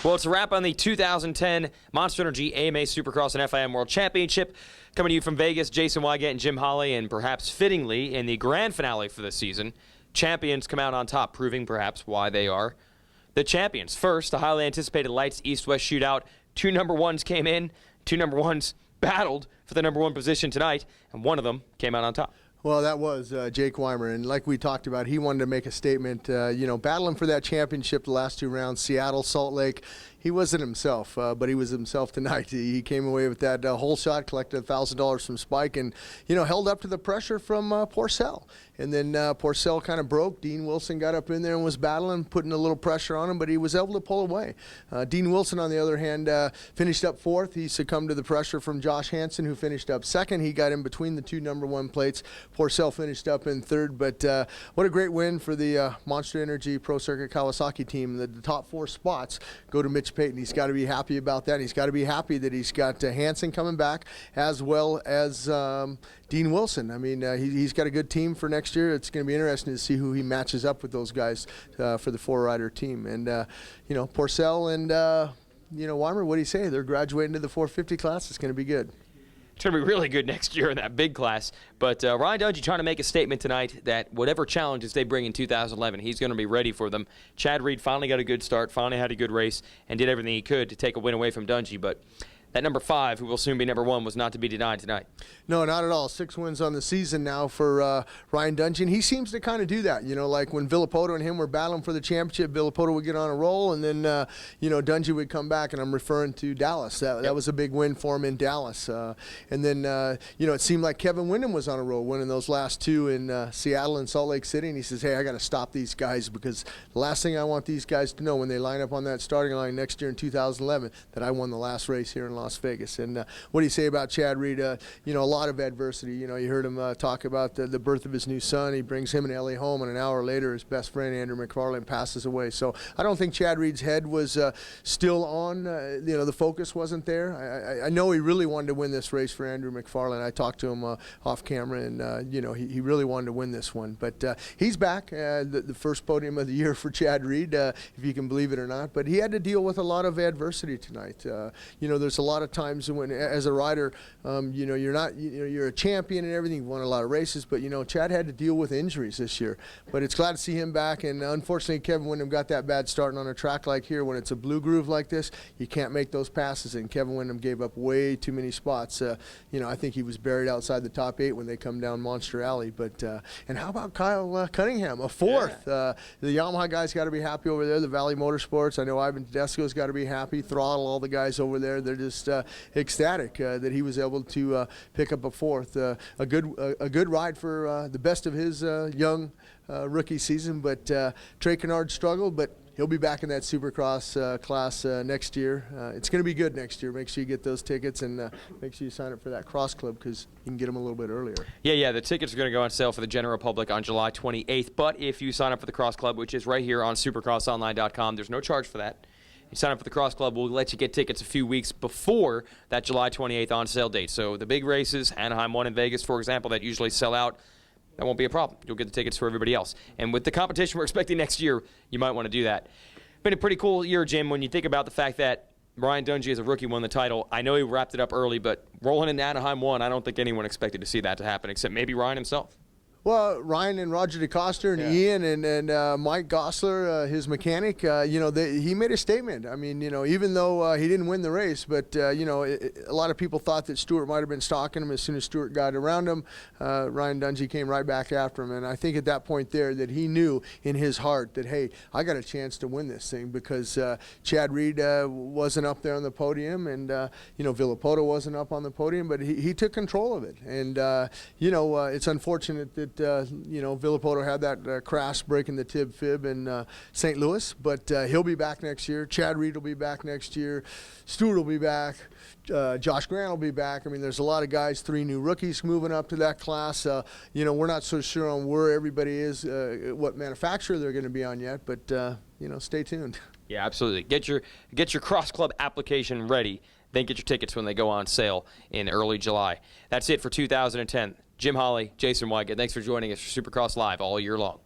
Well, it's a wrap on the 2010 Monster Energy AMA Supercross and FIM World Championship. Coming to you from Vegas, Jason Weigandt and Jim Holley, and perhaps fittingly, in the grand finale for the season, champions come out on top, proving perhaps why they are the champions. First, a highly anticipated lights east-west shootout. Two number ones came in. Two number ones battled for the number one position tonight, and one of them came out on top. Well, that was Jake Weimer, and like we talked about, he wanted to make a statement, battling for that championship the last two rounds, Seattle, Salt Lake. He wasn't himself, but he was himself tonight. He came away with that whole shot, collected $1,000 from Spike, and, held up to the pressure from Porcel. And then Porcel kind of broke. Dean Wilson got up in there and was battling, putting a little pressure on him, but he was able to pull away. Dean Wilson, on the other hand, finished up fourth. He succumbed to the pressure from Josh Hansen, who finished up second. He got in between the two number one plates. Porcel finished up in third, but what a great win for the Monster Energy Pro Circuit Kawasaki team. The top four spots go to Mitch Payton. He's got to be happy about that. He's got to be happy that he's got Hansen coming back, as well as Dean Wilson. I mean, he's got a good team for next year. It's going to be interesting to see who he matches up with those guys for the four-rider team. And, Porcel and, Weimer, what do you say? They're graduating to the 450 class. It's going to be good. It's going to be really good next year in that big class. But Ryan Dungey trying to make a statement tonight that whatever challenges they bring in 2011, he's going to be ready for them. Chad Reed finally got a good start, finally had a good race, and did everything he could to take a win away from Dungey. But that number 5, who will soon be number 1, was not to be denied tonight. No, not at all. 6 wins on the season now for Ryan Dungey. And he seems to kind of do that. Like when Villapoto and him were battling for the championship, Villapoto would get on a roll, and then, Dungey would come back, and I'm referring to Dallas. That was a big win for him in Dallas. And then, it seemed like Kevin Windham was on a roll, winning those last two in Seattle and Salt Lake City. And he says, hey, I got to stop these guys, because the last thing I want these guys to know when they line up on that starting line next year in 2011, that I won the last race here in Las Vegas. And what do you say about Chad Reed? A lot of adversity. You heard him talk about the birth of his new son. He brings him and Ellie home, and an hour later his best friend Andrew McFarlane passes away. So I don't think Chad Reed's head was still on. The focus wasn't there. I know he really wanted to win this race for Andrew McFarlane. I talked to him off camera, and he really wanted to win this one. But he's back, the first podium of the year for Chad Reed, if you can believe it or not. But he had to deal with a lot of adversity tonight. There's a lot of times when, as a rider, you're a champion and everything. You've won a lot of races, but Chad had to deal with injuries this year. But it's glad to see him back. And unfortunately, Kevin Windham got that bad starting on a track like here. When it's a blue groove like this, you can't make those passes. And Kevin Windham gave up way too many spots. I think he was buried outside the top 8 when they come down Monster Alley. But and how about Kyle Cunningham, a fourth? Yeah. The Yamaha guys got to be happy over there. The Valley Motorsports. I know Ivan Tedesco's got to be happy. Throttle, all the guys over there. They're just ecstatic that he was able to pick up a fourth. A good ride for the best of his young rookie season. But Trey Kennard struggled, but he'll be back in that Supercross class next year. It's going to be good next year. Make sure you get those tickets, and make sure you sign up for that cross club, because you can get them a little bit earlier. Yeah, the tickets are going to go on sale for the general public on July 28th. But if you sign up for the cross club, which is right here on supercrossonline.com, there's no charge for that. You sign up for the Cross Club, we'll let you get tickets a few weeks before that July 28th on sale date. So the big races, Anaheim 1 in Vegas, for example, that usually sell out, that won't be a problem. You'll get the tickets for everybody else. And with the competition we're expecting next year, you might want to do that. Been a pretty cool year, Jim, when you think about the fact that Ryan Dungey as a rookie won the title. I know he wrapped it up early, but rolling into Anaheim 1, I don't think anyone expected to see that to happen, except maybe Ryan himself. Well, Ryan and Roger DeCoster and Ian and Mike Gosler, his mechanic, he made a statement. I mean, even though he didn't win the race, but, a lot of people thought that Stewart might have been stalking him. As soon as Stewart got around him, Ryan Dungey came right back after him. And I think at that point there that he knew in his heart that, hey, I got a chance to win this thing, because Chad Reed wasn't up there on the podium, and, Villapoto wasn't up on the podium, but he took control of it. And, it's unfortunate that Villapoto had that crash breaking the tib fib in St. Louis, but he'll be back next year. Chad Reed will be back next year. Stewart will be back. Josh Grant will be back. I mean, there's a lot of guys, 3 new rookies moving up to that class. We're not so sure on where everybody is, what manufacturer they're going to be on yet, but stay tuned. Yeah, absolutely. Get your Cross Club application ready. Then get your tickets when they go on sale in early July. That's it for 2010. Jim Holley, Jason Weigandt, thanks for joining us for Supercross Live all year long.